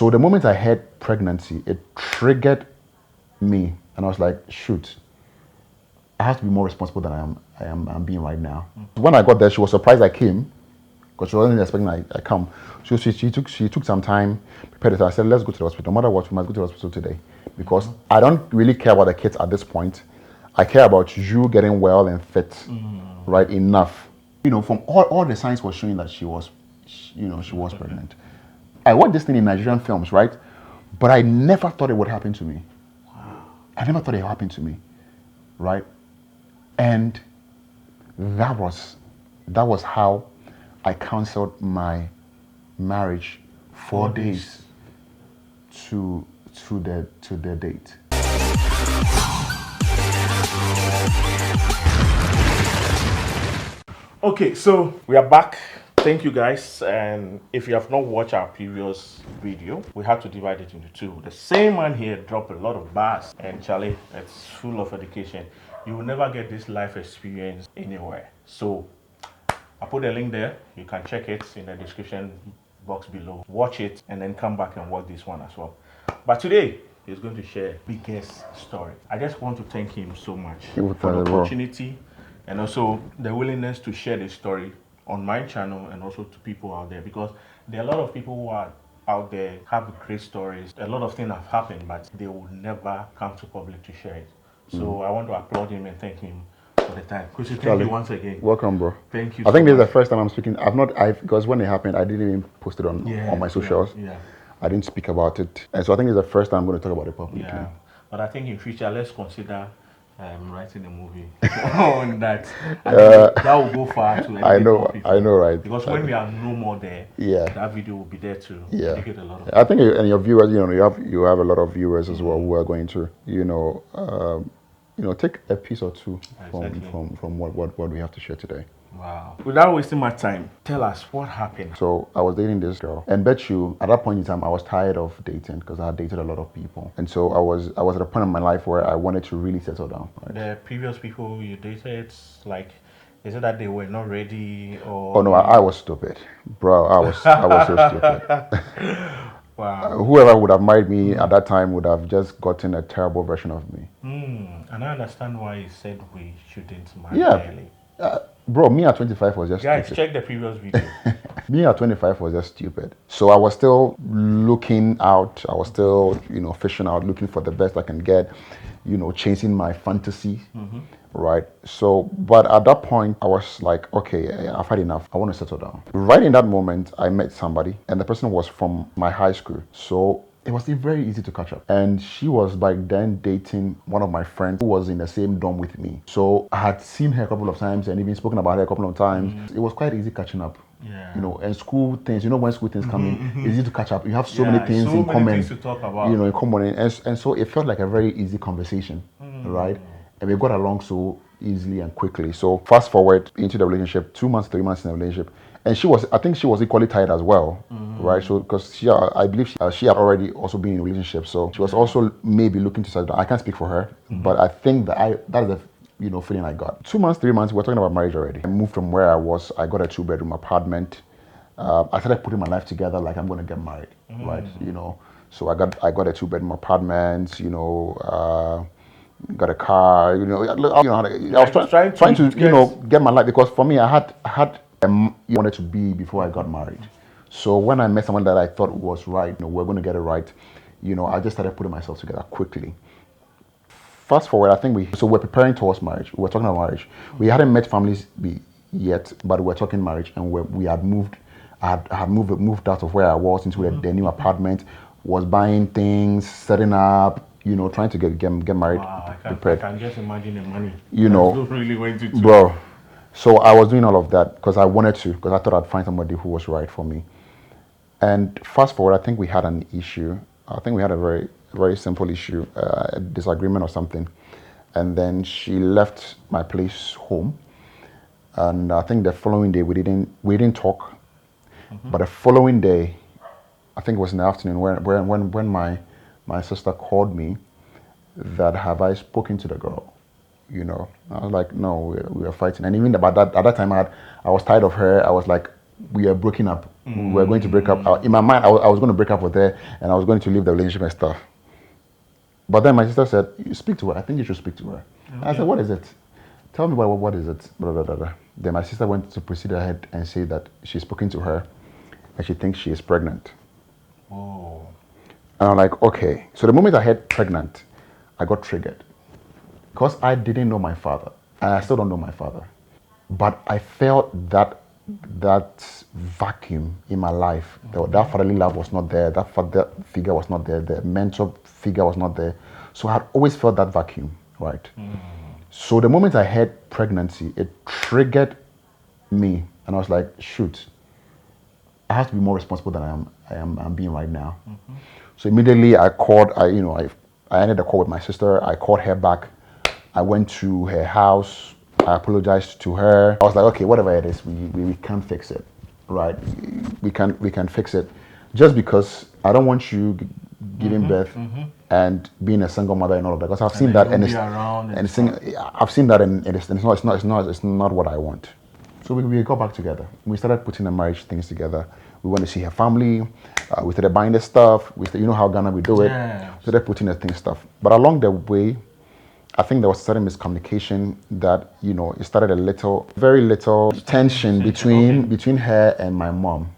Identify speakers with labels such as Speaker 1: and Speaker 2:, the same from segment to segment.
Speaker 1: So the moment I heard pregnancy, it triggered me, and I was like, shoot, I have to be more responsible than I'm being right now. When I got there, she was surprised I came because she wasn't expecting I come. She took some time, prepared it. I said, let's go to the hospital. No matter what, we must go to the hospital today because I don't really care about the kids at this point. I care about you getting well and fit, right? Enough. You know, from all the signs was showing that she was pregnant. I watched this thing in Nigerian films, right? But I never thought it would happen to me. I never thought it would happen to me, right? And that was how I canceled my marriage 4 days to the date.
Speaker 2: Okay, so we are back. Thank you guys. And if you have not watched our previous video, we had to divide it into two. The same man here dropped a lot of bars, and Charlie, it's full of education. You will never get this life experience anywhere. So I put a link there. You can check it in the description box below. Watch it and then come back and watch this one as well. But today, he's going to share biggest story. I just want to thank him so much for the opportunity and also the willingness to share this story on my channel and also to people out there, because there are a lot of people who are out there have great stories. A lot of things have happened, but they will never come to public to share it. So I want to applaud him and thank him for the time. Kusi, thank you once again.
Speaker 1: Welcome, bro.
Speaker 2: Thank you.
Speaker 1: I think this is the first time I'm speaking. Because when it happened, I didn't even post it on my socials.
Speaker 2: Yeah.
Speaker 1: I didn't speak about it, and so I think it's the first time I'm going to talk about it publicly.
Speaker 2: Yeah, but I think in future let's consider writing a movie on that. That will go far to
Speaker 1: I know, right?
Speaker 2: Because when we are no more there, that video will be there to educate a lot of people.
Speaker 1: I think, and your viewers, you have a lot of viewers as well who are going to, take a piece or two from what we have to share today.
Speaker 2: Wow. Without wasting my time, tell us what happened.
Speaker 1: So I was dating this girl, and bet you at that point in time I was tired of dating because I had dated a lot of people, and so I was at a point in my life where I wanted to really settle down. Right?
Speaker 2: The previous people you dated, like, is it that they were not ready or?
Speaker 1: Oh no, I was stupid, bro. I was so stupid.
Speaker 2: Wow.
Speaker 1: Whoever would have married me at that time would have just gotten a terrible version of me.
Speaker 2: And I understand why you said we shouldn't marry early.
Speaker 1: Bro, me at 25 was just
Speaker 2: guys,
Speaker 1: stupid.
Speaker 2: check the previous video.
Speaker 1: Me at 25 was just stupid. So I was still looking out. I was still, fishing out, looking for the best I can get, chasing my fantasy, right? So, but at that point, I was like, okay, I've had enough. I want to settle down. Right in that moment, I met somebody, and the person was from my high school. So it was very easy to catch up. And she was back then dating one of my friends who was in the same dorm with me. So I had seen her a couple of times and even spoken about her a couple of times. It was quite easy catching up.
Speaker 2: Yeah.
Speaker 1: And school things, when school things come in, it's easy to catch up. You have so many things
Speaker 2: so
Speaker 1: in
Speaker 2: many
Speaker 1: common.
Speaker 2: Things to talk about.
Speaker 1: In common. And so it felt like a very easy conversation, right? And we got along so easily and quickly. So fast forward into the relationship, 2 months, 3 months in the relationship. And I think she was equally tired as well, right? So, because I believe she had already also been in a relationship, so she was also maybe looking to settle down. I can't speak for her, but I think that is the feeling I got. 2 months, 3 months, we're talking about marriage already. I moved from where I was. I got a 2-bedroom apartment. I started putting my life together like I'm going to get married, right? So I got a 2-bedroom apartment. Got a car. I was trying to get my life, because for me I had wanted to be before I got married. So when I met someone that I thought was right, we're going to get it right, I just started putting myself together quickly. Fast forward, I think we're preparing towards marriage. We're talking about marriage. We hadn't met families yet, but we're talking marriage, and we had moved. I had moved out of where I was into the new apartment, was buying things, setting up, trying to get married.
Speaker 2: Wow, I can just imagine the money. Really went into.
Speaker 1: Bro. So I was doing all of that because I wanted to, because I thought I'd find somebody who was right for me. And fast forward, I think we had an issue. I think we had a very, very simple issue, a disagreement or something. And then she left my place home. And I think the following day we didn't talk. But the following day, I think it was in the afternoon when my sister called me that, have I spoken to the girl? I was like, no, we were fighting. And even about that, at that time, I was tired of her. I was like, we are breaking up. We were going to break up. In my mind, I was going to break up with her, and I was going to leave the relationship and stuff. But then my sister said, "You speak to her. I think you should speak to her." And I said, "What is it? Tell me what is it?" Blah, blah, blah, blah. Then my sister went to proceed ahead and say that she's spoken to her, and she thinks she is pregnant.
Speaker 2: Oh.
Speaker 1: And I'm like, okay. So the moment I heard pregnant, I got triggered. Because I didn't know my father, and I still don't know my father. But I felt that vacuum in my life. That fatherly love was not there. That father figure was not there. The mentor figure was not there. So I had always felt that vacuum, right? So the moment I heard pregnancy, it triggered me, and I was like, shoot, I have to be more responsible than I'm being right now. So immediately I called. I ended the call with my sister. I called her back. I went to her house. I apologized to her. I was like, okay, whatever it is, we can fix it, right? We can fix it. Just because I don't want you giving birth and being a single mother and all of that, because I've seen that and I've seen that and it's not what I want. So we got back together. We started putting the marriage things together. We went to see her family. We started buying the stuff. You know how Ghana we do it.
Speaker 2: Yeah.
Speaker 1: We started putting the thing stuff. But along the way, I think there was certain miscommunication that, it started very little tension between her and my mom.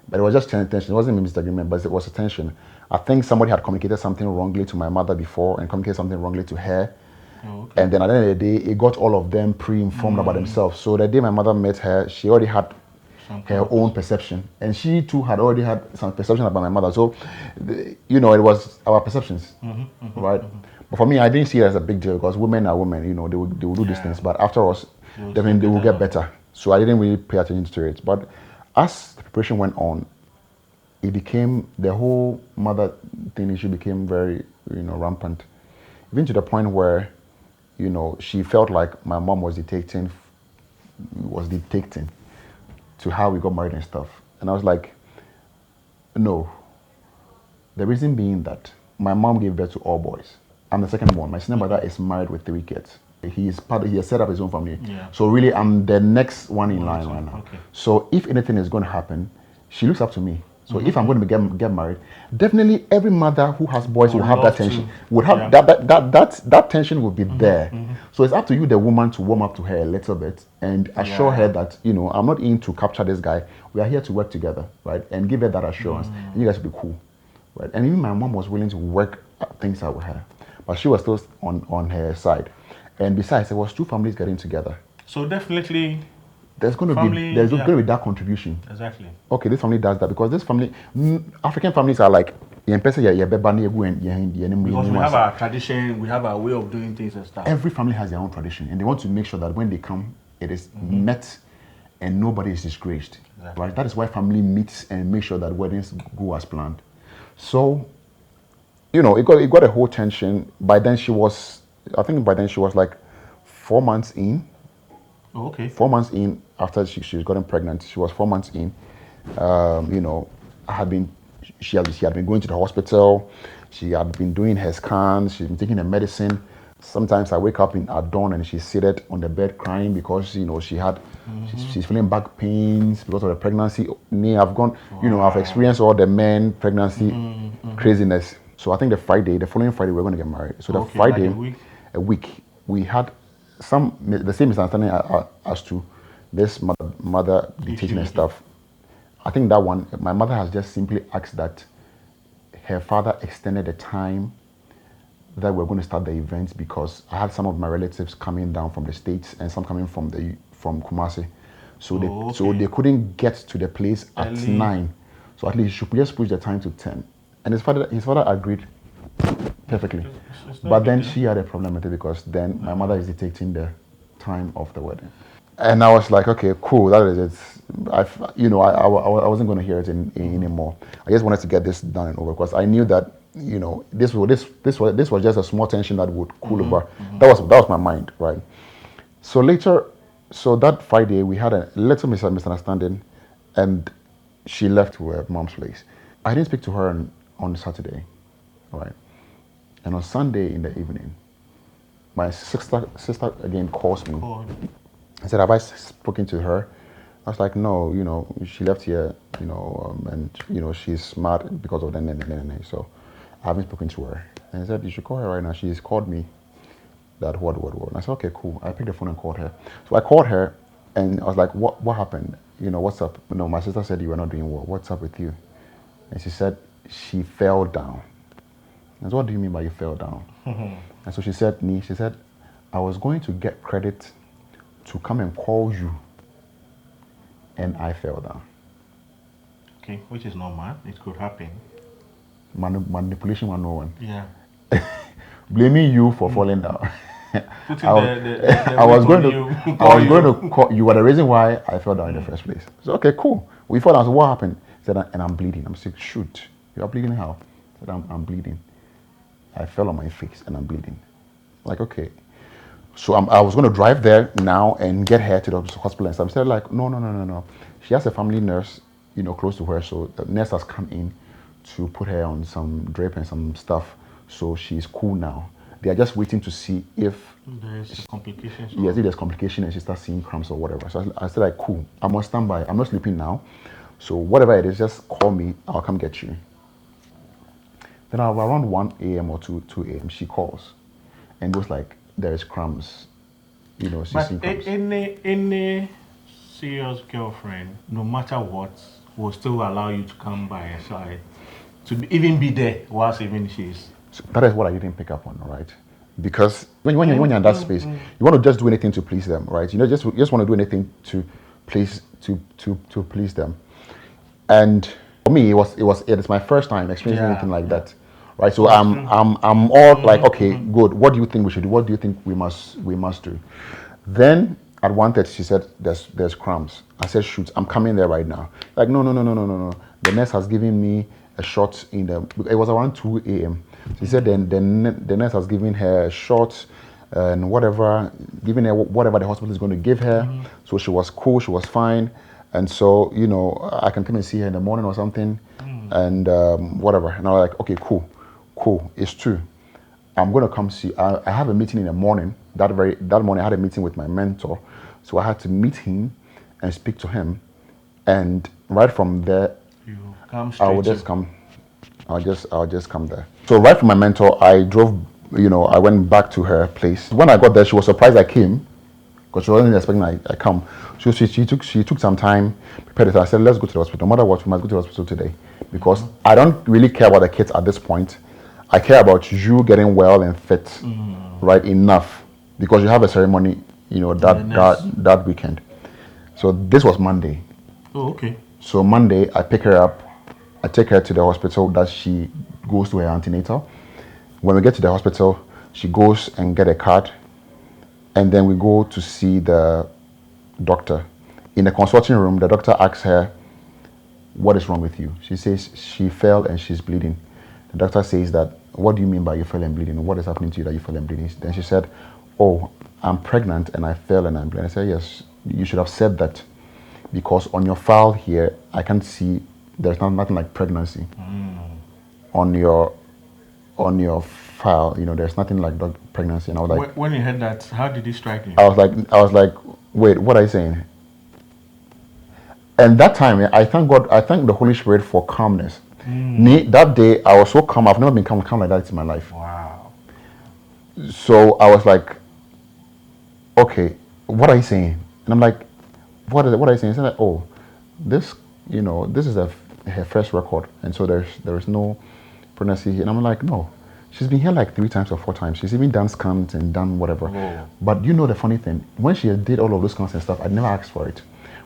Speaker 1: But it was just tension. It wasn't a misagreement, but it was a tension. I think somebody had communicated something wrongly to my mother before and communicated something wrongly to her. And then at the end of the day, it got all of them pre-informed about themselves. So the day my mother met her, she already had her own perception. And she too had already had some perception about my mother. So, it was our perceptions, right? But for me, I didn't see it as a big deal because women are women, they will do these things. But after us, definitely they will get better. So I didn't really pay attention to it. But as the preparation went on, it became, the whole mother thing issue became very, rampant. Even to the point where, she felt like my mom was dictating to how we got married and stuff. And I was like, no. The reason being that my mom gave birth to all boys. I'm the second one. My senior brother is married with 3 kids. He has set up his own family.
Speaker 2: Yeah.
Speaker 1: So really, I'm the next one in line right now.
Speaker 2: Okay.
Speaker 1: So if anything is going to happen, she looks up to me. So if I'm going to get married, definitely every mother who has boys will have that tension. That tension will be there. So it's up to you, the woman, to warm up to her a little bit and assure her that, I'm not in to capture this guy. We are here to work together, right? And give her that assurance. And you guys will be cool, right? And even my mom was willing to work things out with her, but she was still on her side. And besides, there was 2 families getting together.
Speaker 2: So definitely
Speaker 1: there's going to be that contribution.
Speaker 2: Exactly.
Speaker 1: Okay, this family does that because this family, African families are like, because we
Speaker 2: have our tradition, we have our way of doing things and stuff.
Speaker 1: Every family has their own tradition, and they want to make sure that when they come, it is met and nobody is disgraced. Exactly. Right? That is why family meets and make sure that weddings go as planned. So, it got a whole tension. By then she was like 4 months in.
Speaker 2: Oh, okay.
Speaker 1: 4 months in after she gotten pregnant. She was 4 months in. She had been going to the hospital. She had been doing her scans. She's been taking her medicine. Sometimes I wake up at dawn and she's seated on the bed crying because she's feeling back pains because of the pregnancy. I've experienced all the men pregnancy craziness. So I think the following Friday we're going to get married. So the Friday,
Speaker 2: like
Speaker 1: a week, we had the same misunderstanding as to this mother dictating and stuff. I think that one, my mother has just simply asked that her father extended the time that we're going to start the events because I had some of my relatives coming down from the States and some coming from Kumasi. So they couldn't get to the place at 9. So at least she should just push the time to 10. And his father agreed perfectly. But then she had a problem with it because then my mother is dictating the time of the wedding. And I was like, okay, cool, that is it. I wasn't going to hear it anymore. I just wanted to get this done and over because I knew that, this was just a small tension that would cool over. That was my mind, right? So that Friday we had a little misunderstanding, and she left to her mom's place. I didn't speak to her on Saturday, right? And on Sunday in the evening, my sister again calls me. I said, have I spoken to her? I was like, no, she left here, and she's smart because of the. So I haven't spoken to her. And he said, you should call her right now. She's called me that what. And I said, okay, cool. I picked the phone and called her. So I called her and I was like, what happened? What's up? No, my sister said you were not doing well. What's up with you? And she said she fell down. I said, what do you mean by you fell down? And so she said, I was going to get credit to come and call you, and I fell down.
Speaker 2: Okay, which is normal. It could happen.
Speaker 1: Manipulation 101.
Speaker 2: Yeah.
Speaker 1: Blaming you for falling down.
Speaker 2: I
Speaker 1: was going to call you were the reason why I fell down in the first place. So okay, cool. We fell down. So what happened? He said, and I'm bleeding. I'm sick. Shoot, you are bleeding how? I said, I'm bleeding. I fell on my face and I'm bleeding. Like, okay. So I was going to drive there now and get her to the hospital and stuff. Instead, like, no. She has a family nurse, close to her. So the nurse has come in to put her on some drip and some stuff. So she's cool now. They are just waiting to see if
Speaker 2: there's complications.
Speaker 1: Yes, if there's complication and she starts seeing cramps or whatever. So I said, like, cool. I'm on standby. I'm not sleeping now. So whatever it is, just call me. I'll come get you. Then around 1 a.m. or 2 a.m., she calls and goes like, there is crumbs. She's seeing crumbs.
Speaker 2: Any serious girlfriend, no matter what, will still allow you to come by her side, to even be there whilst even she's...
Speaker 1: So that is what I didn't pick up on, right? Because when you're in that space, you want to just do anything to please them, right? Just want to do anything to please them. And for me, it's my first time experiencing anything like that, right? So I'm all like, okay, good. What do you think we should do? What do you think we must do? Then at 1:30, she said, "There's crumbs." I said, "Shoot, I'm coming there right now." Like, no. The nurse has given me a shot it was around 2 a.m. She said then the nurse has given her a shot and giving her whatever the hospital is going to give her. So she was cool, she was fine. And so, I can come and see her in the morning or something and whatever. And I was like, okay, cool. It's true. I'm going to come see. I have a meeting in the morning. That morning I had a meeting with my mentor. So I had to meet him and speak to him. And right from there, I'll just come there. So right from my mentor, I drove, I went back to her place. When I got there, she was surprised I came because she wasn't expecting I come. So she took some time, prepared it. I said, let's go to the hospital. No matter what, we must go to the hospital today because I don't really care about the kids at this point. I care about you getting well and fit, right, enough because you have a ceremony, that weekend. So this was Monday.
Speaker 2: Oh, okay.
Speaker 1: So Monday, I pick her up. I take her to the hospital that she goes to her antenatal. When we get to the hospital, she goes and get a card. And then we go to see the doctor. In the consulting room, the doctor asks her, what is wrong with you? She says she fell and she's bleeding. The doctor says that, what do you mean by you fell and bleeding? What is happening to you that you fell and bleeding? Then she said, oh, I'm pregnant and I fell and I'm bleeding. I said, yes, you should have said that because on your file here, I can't see, there's nothing like pregnancy. On your file, there's nothing like pregnancy. And I was like,
Speaker 2: when you heard that, how did it strike you?
Speaker 1: I was like, wait, what are you saying? And that time, I thank God, I thank the Holy Spirit for calmness. That day, I was so calm. I've never been calm like that in my life.
Speaker 2: Wow.
Speaker 1: So I was like, okay, what are you saying? And I'm like, what are you saying? It's like, oh, this is her first record, and so there is no pregnancy here. And I'm like, no, she's been here like 3 times or 4 times. She's even done scans and done whatever.
Speaker 2: Whoa.
Speaker 1: But the funny thing, when she did all of those scans and stuff, I never asked for it.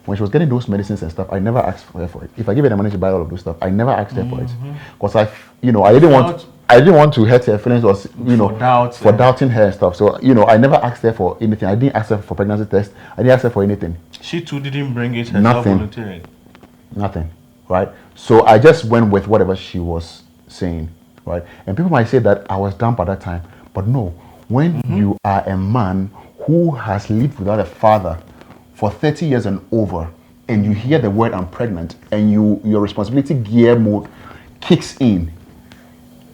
Speaker 1: When she was getting those medicines and stuff, I never asked her for it. If I give her the money to buy all of those stuff, I never asked her for it because I didn't want to hurt her feelings or for doubting her and stuff. So I never asked her for anything. I didn't ask her for pregnancy test. I didn't ask her for anything.
Speaker 2: She too didn't bring it herself volunteering.
Speaker 1: Nothing, right? So I just went with whatever she was saying, right? And people might say that I was dumb at that time, but no. When you are a man who has lived without a father for 30 years and over, and you hear the word I'm pregnant, and your responsibility gear mode kicks in,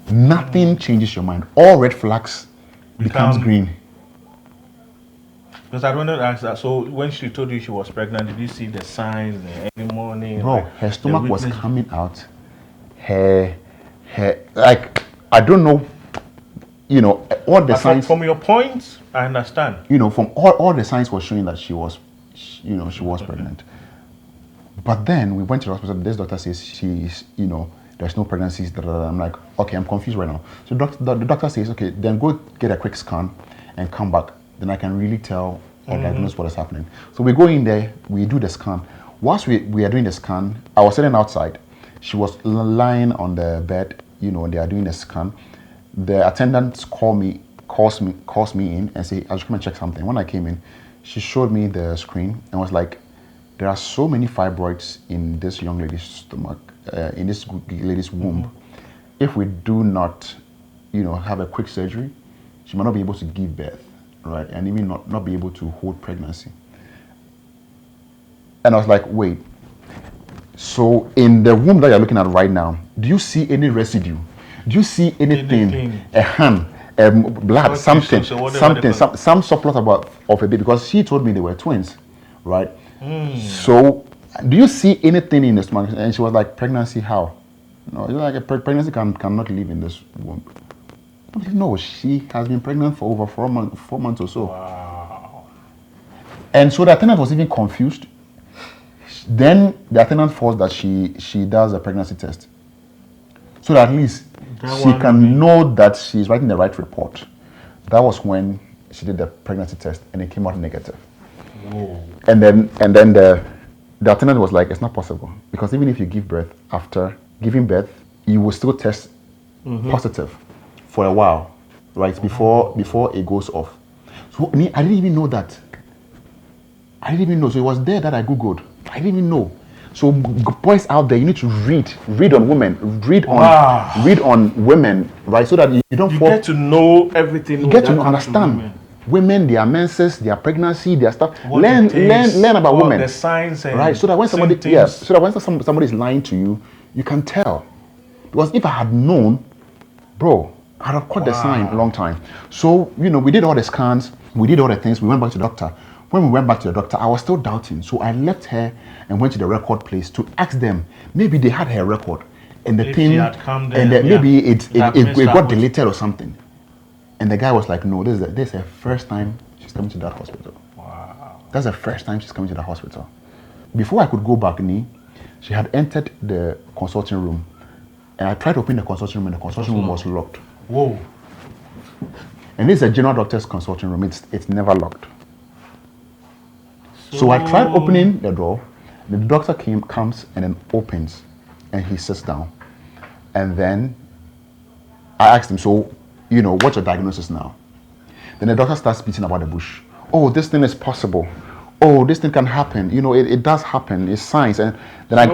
Speaker 1: nothing changes your mind. All red flags becomes green.
Speaker 2: Because I wanted to ask that. So when she told you she was pregnant, did you see the signs in the early morning?
Speaker 1: Bro,
Speaker 2: like,
Speaker 1: her
Speaker 2: the
Speaker 1: stomach was
Speaker 2: weakness?
Speaker 1: coming out. Like, I don't know, all the
Speaker 2: But
Speaker 1: signs,
Speaker 2: from your point, I understand.
Speaker 1: from all the signs were showing that she was pregnant. But then we went to the hospital. This doctor says she's, there's no pregnancies. Da, da, da. I'm like, okay, I'm confused right now. So the doctor says, okay, then go get a quick scan and come back. Then I can really tell or diagnose what is happening. So we go in there, we do the scan. Whilst we are doing the scan, I was sitting outside. She was lying on the bed, they are doing the scan. The attendant calls me in and say, I should come and check something. When I came in, she showed me the screen and was like, there are so many fibroids in this young lady's stomach, in this lady's womb. If we do not, have a quick surgery, she might not be able to give birth, right? And even not be able to hold pregnancy. And I was like, wait. So in the womb that you're looking at right now, do you see any residue? Do you see anything? A hand, blood, something,
Speaker 2: so
Speaker 1: some surplus of a baby? Because she told me they were twins, right? So, do you see anything in the stomach? And she was like, pregnancy, how? No, it's like a pregnancy cannot live in this womb. I'm like, no, she has been pregnant for over 4 months or so.
Speaker 2: Wow.
Speaker 1: And so the attendant was even confused. Then the attendant forced that she does a pregnancy test. So that at least she can know that she's writing the right report. That was when she did the pregnancy test and it came out negative.
Speaker 2: Whoa.
Speaker 1: And then the attendant was like, it's not possible. Because even if you give birth, after giving birth, you will still test positive for a while, right? Before it goes off. So I didn't even know that. I didn't even know. So it was there that I Googled. I didn't even know. So boys out there, you need to read on women, read on women, right? So that you don't
Speaker 2: You
Speaker 1: fall.
Speaker 2: get to know everything.
Speaker 1: You get to understand women, their menses, their pregnancy, their stuff. Learn about women.
Speaker 2: The signs and
Speaker 1: right. So that when somebody is lying to you, you can tell. Because if I had known, bro, I'd have caught the sign a long time. So we did all the scans, we did all the things. We went back to the doctor. When we went back to the doctor, I was still doubting. So I left her and went to the record place to ask them. Maybe they had her record, and the thing, and maybe it got deleted or something. And the guy was like, no, this is the first time she's coming to that hospital.
Speaker 2: Wow.
Speaker 1: That's the first time she's coming to the hospital. Before I could go back, she had entered the consulting room. And I tried to open the consulting room and the consulting room was locked.
Speaker 2: Whoa.
Speaker 1: And this is a general doctor's consulting room. It's never locked. So I tried opening the door. The doctor comes and then opens and he sits down. And then I asked him, so, what's your diagnosis now? Then the doctor starts speaking about the bush. Oh, this thing is possible. Oh, this thing can happen. It does happen. It's science. And then I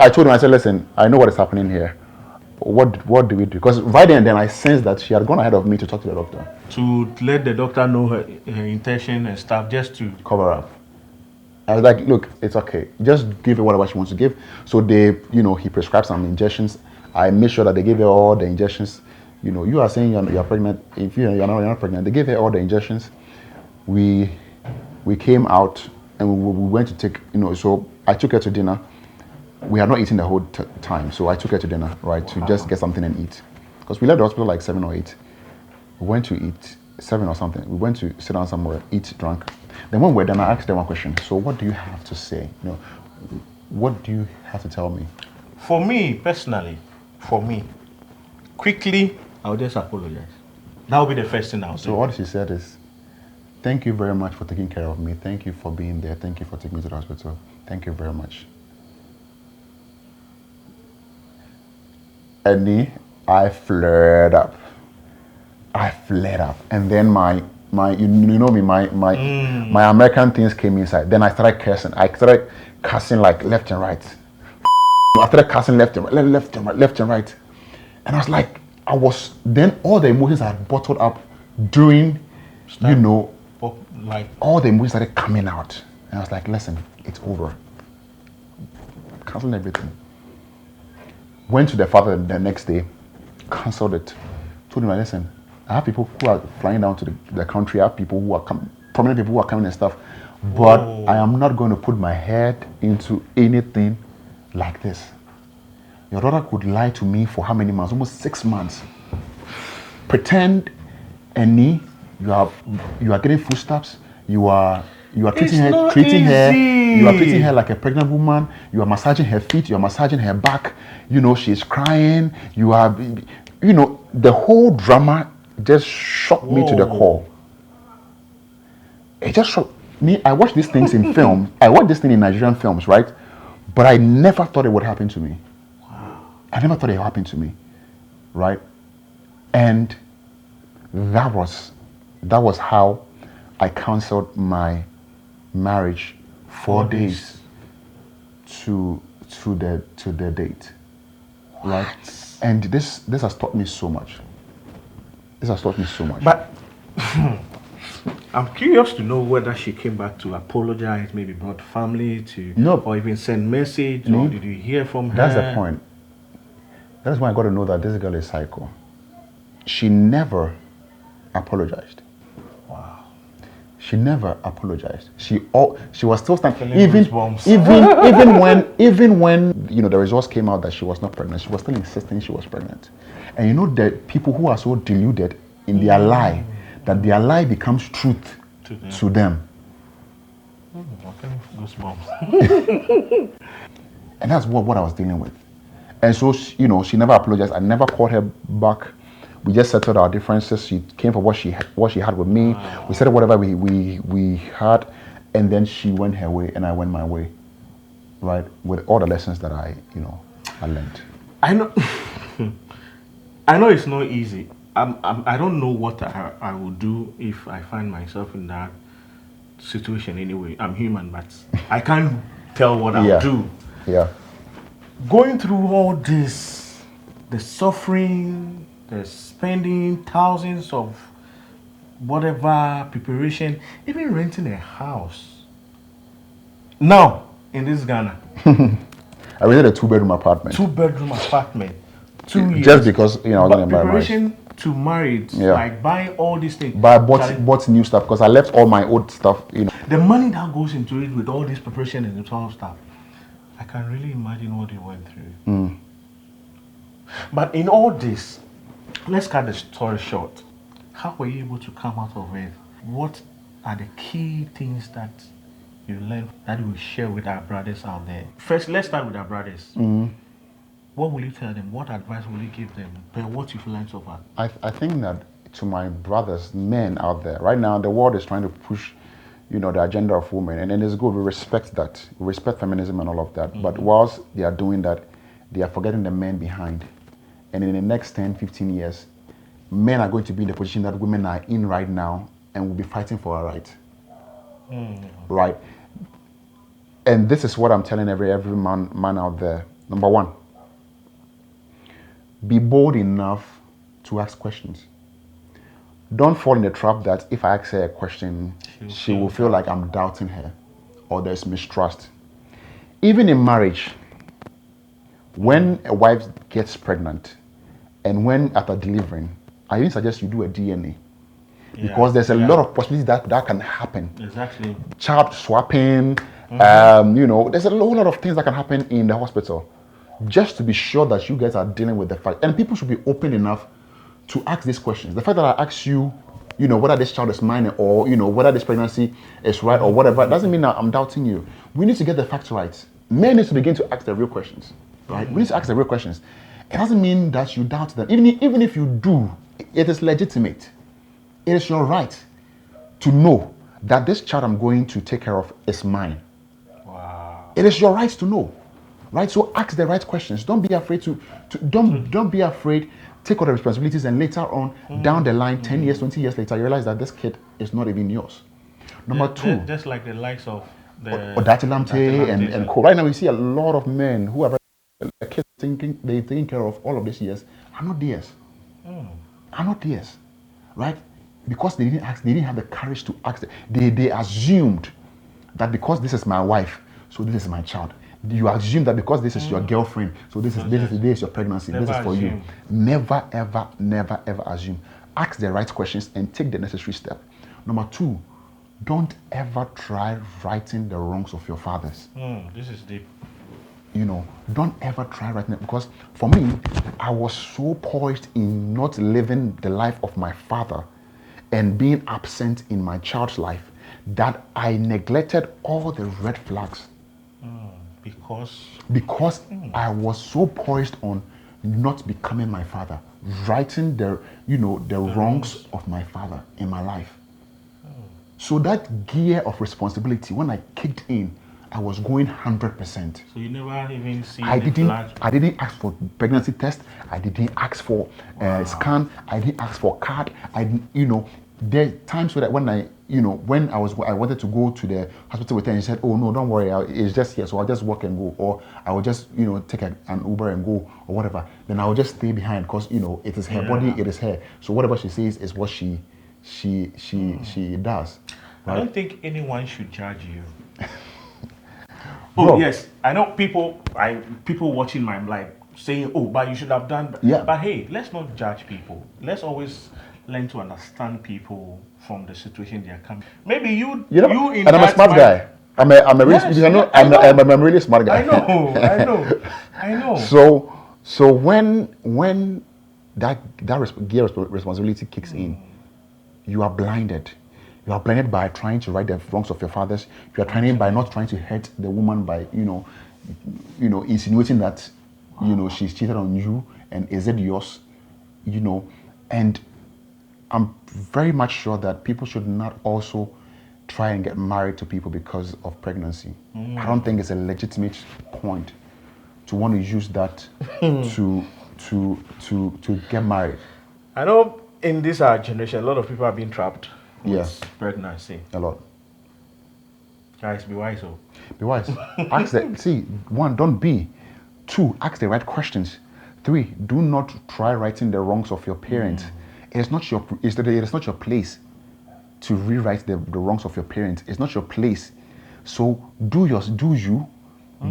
Speaker 1: told him, I said, listen, I know what is happening here. What do we do? Because right then I sensed that she had gone ahead of me to talk to the doctor.
Speaker 2: To let the doctor know her intention and stuff, just to
Speaker 1: cover up. I was like, look, it's okay. Just give her whatever she wants to give. So he prescribed some injections. I made sure that they gave her all the injections. You are saying you're pregnant. If you're not pregnant, they gave her all the injections. We came out and we went to take, so I took her to dinner. We had not eaten the whole time, so I took her to dinner, right, to just get something and eat. Because we left the hospital like 7 or 8. We went to eat 7 or something. We went to sit down somewhere, eat, drunk. Then when we're done, I asked them one question. So what do you have to say? What do you have to tell me?
Speaker 2: For me, personally, quickly, I'll just apologize. That will be the first thing I'll say.
Speaker 1: So what she said is, thank you very much for taking care of me. Thank you for being there. Thank you for taking me to the hospital. Thank you very much. And I flared up. And then my American things came inside. Then I started cursing. I started cursing like left and right. I started cursing left and right. And I was like, then all the emotions I had bottled up during, all the emotions started coming out. And I was like, listen, it's over. Cancel everything. Went to the father the next day, canceled it. Told him, listen, I have people who are flying down to the country. I have people who are prominent people who are coming and stuff. But
Speaker 2: Whoa.
Speaker 1: I am not going to put my head into anything like this. Your daughter could lie to me for how many months? Almost 6 months. Pretend any you are getting foodstuffs. You are treating her you are treating her like a pregnant woman. You are massaging her feet. You are massaging her back. You know, she's crying. You are, you know, the whole drama just shocked me to the core. It just shocked me. I watched these things in film. I watched this thing in Nigerian films, right? But I never thought it would happen to me. Wow. I never thought it would happen to me, right? And that was how I canceled my marriage 4 days to the date, right? And this has taught me so much. This has taught me so much.
Speaker 2: But I'm curious to know whether she came back to apologize, maybe brought family to, or even send message, or did you hear from her?
Speaker 1: That's the point. That's why I got to know that this girl is psycho. She never apologized.
Speaker 2: Wow.
Speaker 1: She never apologized. She was still standing. Even when you know the results came out that she was not pregnant, she was still insisting she was pregnant. And you know that people who are so deluded in their lie, that their lie becomes truth to them.
Speaker 2: Goosebumps.
Speaker 1: And that's what I was dealing with. And so, you know, she never apologized. I never called her back. We just settled our differences. She came for what she had with me. Wow. We settled whatever we had, and then she went her way and I went my way, right? With all the lessons that I learned.
Speaker 2: I know. I know it's not easy. I don't know what I would do if I find myself in that situation anyway. I'm human, but I can't tell what I'll do.
Speaker 1: Yeah.
Speaker 2: Going through all this, the suffering, the spending thousands of whatever preparation, even renting a house. Now, in this Ghana.
Speaker 1: I rented a 2-bedroom apartment.
Speaker 2: 2-bedroom apartment. 2 years.
Speaker 1: Just because, you know, I was going to buy
Speaker 2: preparation to marriage, like buying all these things.
Speaker 1: But I bought new stuff because I left all my old stuff, you know.
Speaker 2: The money that goes into it with all this preparation and all stuff, I can really imagine what you went through. But in all this, let's cut the story short. How were you able to come out of it? What are the key things that you learned that you will share with our brothers out there? First, let's start with our brothers. What will you tell them? What advice will you give them? What you've learned so far?
Speaker 1: I think that to my brothers, men out there, right now the world is trying to push, you know, the agenda of women, and it's good. We respect that. We respect feminism and all of that. But whilst they are doing that, they are forgetting the men behind. And in the next 10, 15 years, men are going to be in the position that women are in right now and will be fighting for our right. Right? And this is what I'm telling every man out there. Number one, be bold enough to ask questions. Don't fall in the trap that if I ask her a question, she will feel like I'm doubting her or there's mistrust. Even in marriage, when a wife gets pregnant and when after delivering, I even suggest you do a DNA. Because there's a lot of possibilities that can happen.
Speaker 2: Exactly.
Speaker 1: Child swapping, you know, there's a whole lot of things that can happen in the hospital. Just to be sure that you guys are dealing with the fact. And people should be open enough to ask these questions. The fact that I ask you, you know, whether this child is mine or, you know, whether this pregnancy is right or whatever, doesn't mean that I'm doubting you. We need to get the facts right. Men need to begin to ask the real questions, right? We need to ask the real questions. It doesn't mean that you doubt them. Even if you do, it is legitimate. It is your right to know that this child I'm going to take care of is mine.
Speaker 2: Wow.
Speaker 1: It is your right to know. Right, so ask the right questions. Don't be afraid don't be afraid. Take all the responsibilities, and later on, down the line, 10 years, 20 years later, you realize that this kid is not even yours. Number two,
Speaker 2: just like the likes of the
Speaker 1: Odati Lamte and co. Right now, we see a lot of men who have a kid they're taking care of all of these years are not theirs. Are not theirs, right? Because they didn't ask, they didn't have the courage to ask. They assumed that because this is my wife, so this is my child. You assume that because this is your girlfriend, so this is your pregnancy, this is for you. Never, ever, never, ever assume. Ask the right questions and take the necessary step. Number two, don't ever try righting the wrongs of your fathers.
Speaker 2: This is deep.
Speaker 1: Don't ever try writing it, because for me, I was so poised in not living the life of my father and being absent in my child's life that I neglected all the red flags
Speaker 2: Because
Speaker 1: I was so poised on not becoming my father, righting the wrongs of my father in my life. So that gear of responsibility, when I kicked in, I was going 100%.
Speaker 2: so you never even see
Speaker 1: I
Speaker 2: the
Speaker 1: didn't.
Speaker 2: flag.
Speaker 1: I didn't ask for pregnancy test. I didn't ask for scan. I didn't ask for card. I didn't. There are times where when I wanted to go to the hospital with her, and she said, "Oh no, don't worry. It's just here, so I'll just walk and go, or I will just take an Uber and go, or whatever." Then I will just stay behind because it is her body, it is her. So whatever she says is what she does.
Speaker 2: I
Speaker 1: Right?
Speaker 2: don't think anyone should judge you.
Speaker 1: Bro.
Speaker 2: Yes, I know people watching my life saying, "Oh, but you should have done."
Speaker 1: Yeah.
Speaker 2: But hey, let's not judge people. Let's always learn to understand people from the situation they are coming. Maybe you in
Speaker 1: and I'm a
Speaker 2: that
Speaker 1: smart
Speaker 2: mind-
Speaker 1: guy. I'm a really,
Speaker 2: Yes,
Speaker 1: I'm
Speaker 2: I know.
Speaker 1: a really smart guy.
Speaker 2: I know.
Speaker 1: So when that gear of responsibility kicks in, you are blinded. You are blinded by trying to right the wrongs of your fathers. You are blinded by not trying to hurt the woman by insinuating that she's cheated on you, and is it yours? And I'm very much sure that people should not also try and get married to people because of pregnancy. I don't think it's a legitimate point to want to use that to get married.
Speaker 2: I know in this our generation, a lot of people are being trapped with
Speaker 1: Yeah.
Speaker 2: pregnancy.
Speaker 1: A lot.
Speaker 2: Guys, be wise. Oh.
Speaker 1: Be wise. One, don't be. Two, ask the right questions. Three, do not try righting the wrongs of your parents. It is not your place to rewrite the wrongs of your parents. It's not your place. So do you,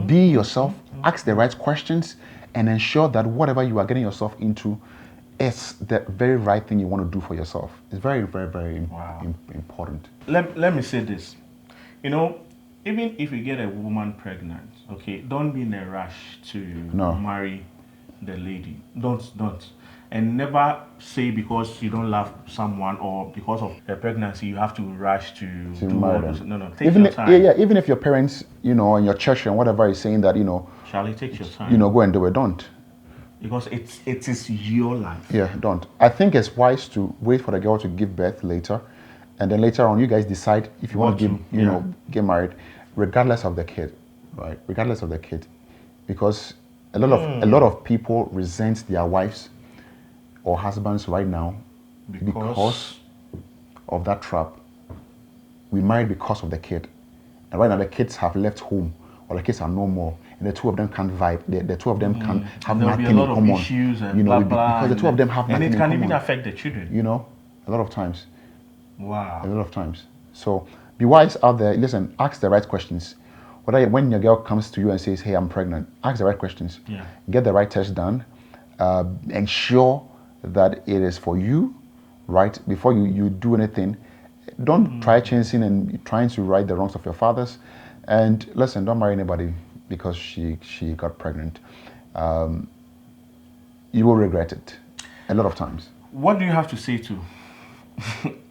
Speaker 1: be yourself, ask the right questions, and ensure that whatever you are getting yourself into is the very right thing you want to do for yourself. It's very, very, very important.
Speaker 2: Let me say this. Even if you get a woman pregnant, okay, don't be in a rush to marry the lady. Don't. And never say because you don't love someone or because of the pregnancy you have to rush to do all
Speaker 1: marry
Speaker 2: this.
Speaker 1: them.
Speaker 2: No, take your time.
Speaker 1: Even if your parents, and your church and whatever is saying that,
Speaker 2: Charlie, take your time.
Speaker 1: go and do it, don't.
Speaker 2: Because it is your life.
Speaker 1: Yeah, don't. I think it's wise to wait for the girl to give birth later, and then later on you guys decide if you want to get married, regardless of the kid, right? Regardless of the kid, because a lot of people resent their wives or husbands right now because of that trap. We married because of the kid, and right now the kids have left home or the kids are no more. And the two of them can't vibe. The two of them can have
Speaker 2: There'll
Speaker 1: nothing
Speaker 2: be a lot
Speaker 1: in common.
Speaker 2: of issues and blah, blah,
Speaker 1: because the two of them have nothing in
Speaker 2: and it
Speaker 1: common.
Speaker 2: can even affect the children.
Speaker 1: A lot of times.
Speaker 2: Wow.
Speaker 1: A lot of times. So be wise out there. Listen, ask the right questions. When your girl comes to you and says, "Hey, I'm pregnant," ask the right questions.
Speaker 2: Yeah.
Speaker 1: Get the right test done. Ensure that it is for you, right? Before you do anything, don't try chasing and trying to right the wrongs of your fathers. And listen, don't marry anybody because she got pregnant. You will regret it a lot of times.
Speaker 2: What do you have to say to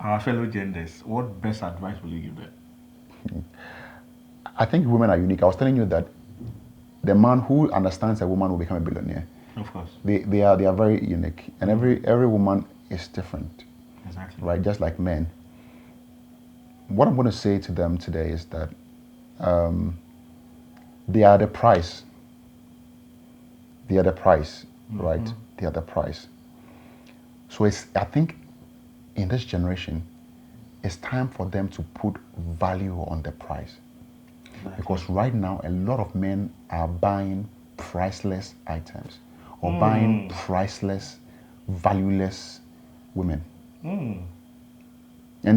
Speaker 2: our fellow genders? What best advice will you give them?
Speaker 1: I think women are unique. I was telling you that the man who understands a woman will become a billionaire.
Speaker 2: Of course.
Speaker 1: They are very unique, and every woman is different.
Speaker 2: Exactly.
Speaker 1: Right, just like men. What I'm going to say to them today is that they are the price. They are the price, right? They are the price. So I think in this generation, it's time for them to put value on the price. Exactly. Because right now, a lot of men are buying priceless items or buying priceless, valueless women. And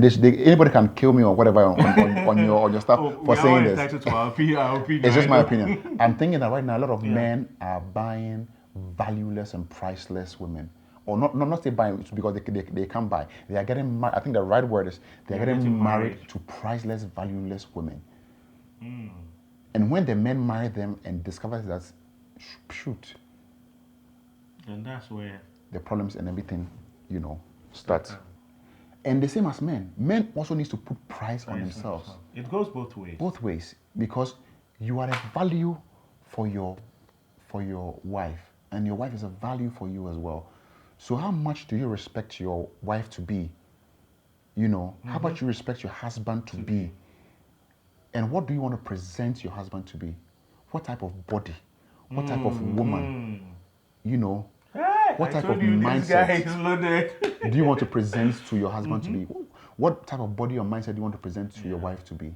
Speaker 1: anybody can kill me or whatever on your stuff for saying this.
Speaker 2: To our opinion.
Speaker 1: It's just my opinion. I'm thinking that right now a lot of men are buying valueless and priceless women. or not say buy because they can't buy. They are getting married. I think the right word is they are getting married to priceless, valueless women. And when the men marry them and discover that, shoot,
Speaker 2: and that's where
Speaker 1: the problems and everything, start. And the same as men. Men also needs to put price on themselves.
Speaker 2: It goes both ways.
Speaker 1: Both ways, because you are a value for your wife, and your wife is a value for you as well. So how much do you respect your wife to be? How about you respect your husband to be? And what do you want to present your husband to be? What type of body? What type of woman? What type of mindset do you want to present to your husband to be? What type of body or mindset do you want to present to your wife to be?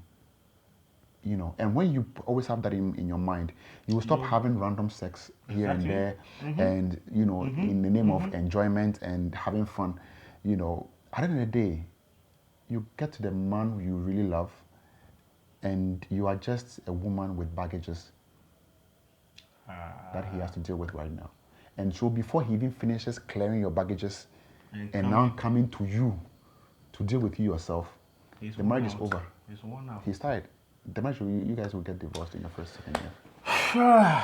Speaker 1: And when you always have that in your mind, you will stop having random sex here and there, and in the name of enjoyment and having fun. At the end of the day, you get to the man you really love, and you are just a woman with baggages that he has to deal with right now. And so before he even finishes clearing your baggages and now coming to you to deal with you yourself, the marriage is over.
Speaker 2: He's worn out.
Speaker 1: He's tired. The marriage, you guys will get divorced in your first, second year.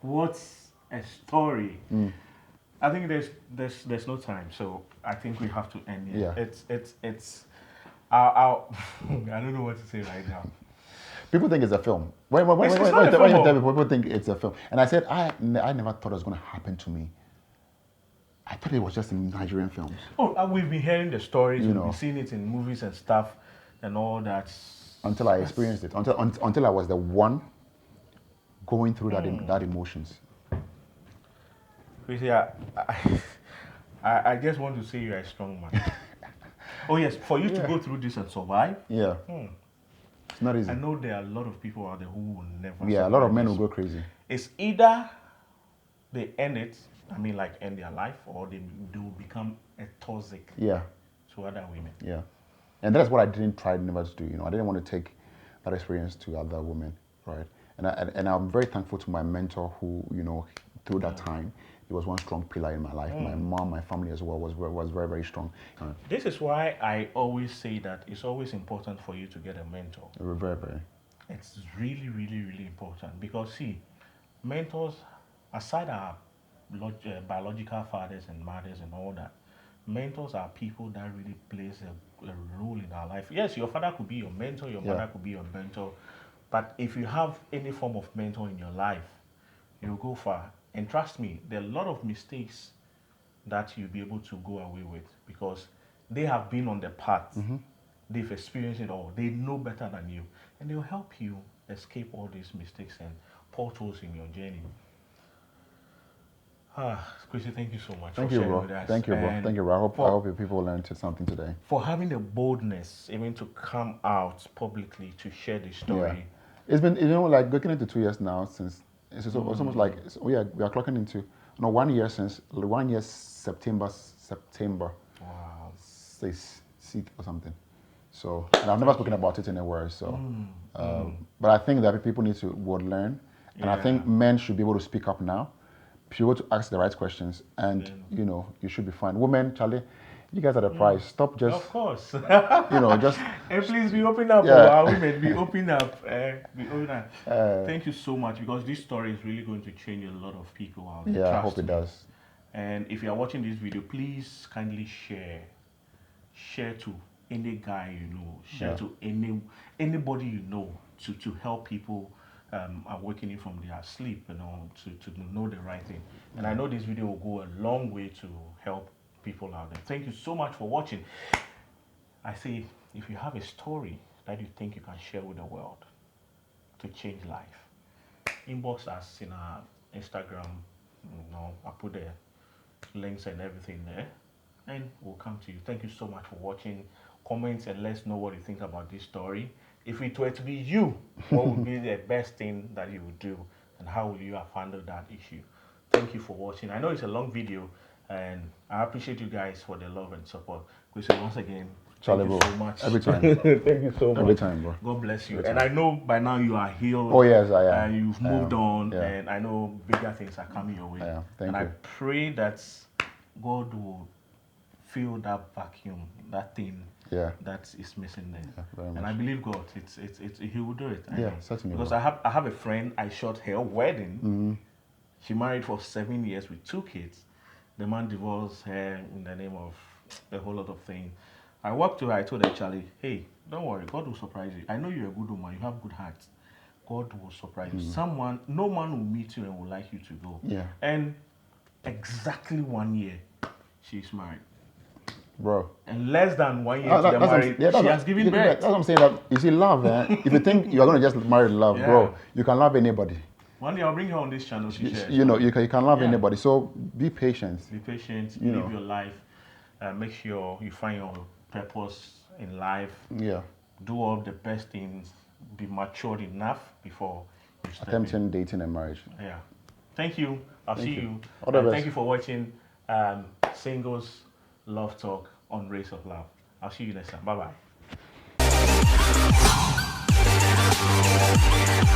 Speaker 2: What a story. I think there's no time, so I think we have to end it.
Speaker 1: Yeah.
Speaker 2: It's I don't know what to say right now.
Speaker 1: People think it's a film. When you tell people think it's a film. And I said, I never thought it was going to happen to me. I thought it was just in Nigerian films.
Speaker 2: Oh, we've been hearing the stories, we've been seeing it in movies and stuff and all that.
Speaker 1: Until I experienced it. Until I was the one going through that emotions.
Speaker 2: Chrissy, I just want to say you're a strong man. Oh yes, for you to go through this and survive.
Speaker 1: Yeah. It's not easy.
Speaker 2: I know there are a lot of people out there who will never.
Speaker 1: Yeah, a lot of men will go crazy.
Speaker 2: It's either they end it, end their life, or they will become a toxic to other women.
Speaker 1: Yeah. And that's what I didn't try never to do. I didn't want to take that experience to other women, right? And I'm very thankful to my mentor who, through that time, he was one strong pillar in my life. My mom, my family as well was very, very strong.
Speaker 2: This is why I always say that it's always important for you to get a mentor.
Speaker 1: Very, very.
Speaker 2: It's really, really, really important because see, mentors, aside our biological fathers and mothers and all that, mentors are people that really plays a role in our life. Yes, your father could be your mentor, your mother could be your mentor, but if you have any form of mentor in your life, you'll go far. And trust me, there are a lot of mistakes that you'll be able to go away with because they have been on the path. They've experienced it all. They know better than you. And they'll help you escape all these mistakes and potholes in your journey. Chrissy, thank you so much for sharing with us.
Speaker 1: Thank you, bro. Thank you, bro. I hope people learned something today.
Speaker 2: For having the boldness even to come out publicly to share this story.
Speaker 1: Yeah. It's been, like looking into 2 years now since, it's almost like we are clocking into, 1 year since, 1 year September.
Speaker 2: Wow.
Speaker 1: 6th or something. So, and I've never spoken about it anywhere, so. But I think that people need to learn. And I think men should be able to speak up now. Be able to ask the right questions, and you should be fine. Women, Charlie, you guys are the prize. Stop just.
Speaker 2: Of course.
Speaker 1: Just.
Speaker 2: And please be open up, our women. Be open up. Be open up. Thank you so much because this story is really going to change a lot of people out there.
Speaker 1: Yeah, I hope it does.
Speaker 2: And if you are watching this video, please kindly share. Share to any guy you know. Share to anybody you know to help people. Awakening from their sleep, to know the right thing. And I know this video will go a long way to help people out there. Thank you so much for watching. I say, if you have a story that you think you can share with the world to change life, inbox us in our Instagram. I put the links and everything there, and we'll come to you. Thank you so much for watching. Comment and let us know what you think about this story. If it were to be you, what would be the best thing that you would do, and how will you have handled that issue? Thank you for watching. I know it's a long video, and I appreciate you guys for the love and support. Chris, once again,
Speaker 1: Charlie,
Speaker 2: thank you so much.
Speaker 1: Every time.
Speaker 2: Thank you so much.
Speaker 1: Every time, bro.
Speaker 2: God bless you. And I know by now you are healed.
Speaker 1: Oh yes, I am.
Speaker 2: And you've moved on, and I know bigger things are coming your way.
Speaker 1: Thank you.
Speaker 2: I pray that God will fill that vacuum, that thing
Speaker 1: Yeah.
Speaker 2: that is missing there.
Speaker 1: Yeah, very
Speaker 2: And
Speaker 1: much.
Speaker 2: I believe God, He will do it. I
Speaker 1: Yeah,
Speaker 2: know.
Speaker 1: certainly
Speaker 2: Because
Speaker 1: will.
Speaker 2: I have a friend. I shot her wedding. She married for 7 years with 2 kids. The man divorced her in the name of a whole lot of things. I walked to her. I told her, Charlie, hey, don't worry. God will surprise you. I know you're a good woman. You have good heart. God will surprise you. Someone, no man will meet you and will like you to go.
Speaker 1: Yeah.
Speaker 2: And exactly 1 year, she's married.
Speaker 1: Bro.
Speaker 2: And less than 1 year to the
Speaker 1: That's what I'm-
Speaker 2: marriage,
Speaker 1: yeah, that's
Speaker 2: she
Speaker 1: what-
Speaker 2: has given
Speaker 1: you-
Speaker 2: birth.
Speaker 1: That's what I'm saying. That you see, love. If you think you are going to just marry love,
Speaker 2: Yeah.
Speaker 1: bro, you can love anybody.
Speaker 2: One day I'll bring her on this channel. She shares.
Speaker 1: You know, you can love
Speaker 2: Yeah.
Speaker 1: anybody. So be patient.
Speaker 2: Be patient,
Speaker 1: You
Speaker 2: live
Speaker 1: know.
Speaker 2: your life, make sure you find your purpose in life,
Speaker 1: Yeah.
Speaker 2: do all the best things, be matured enough before you step in.
Speaker 1: Attempting dating and marriage.
Speaker 2: Yeah. Thank you. I'll see
Speaker 1: you.
Speaker 2: you.
Speaker 1: All the best.
Speaker 2: Thank you for watching Singles Love Talk on Race of Love. I'll see you next time. Bye bye.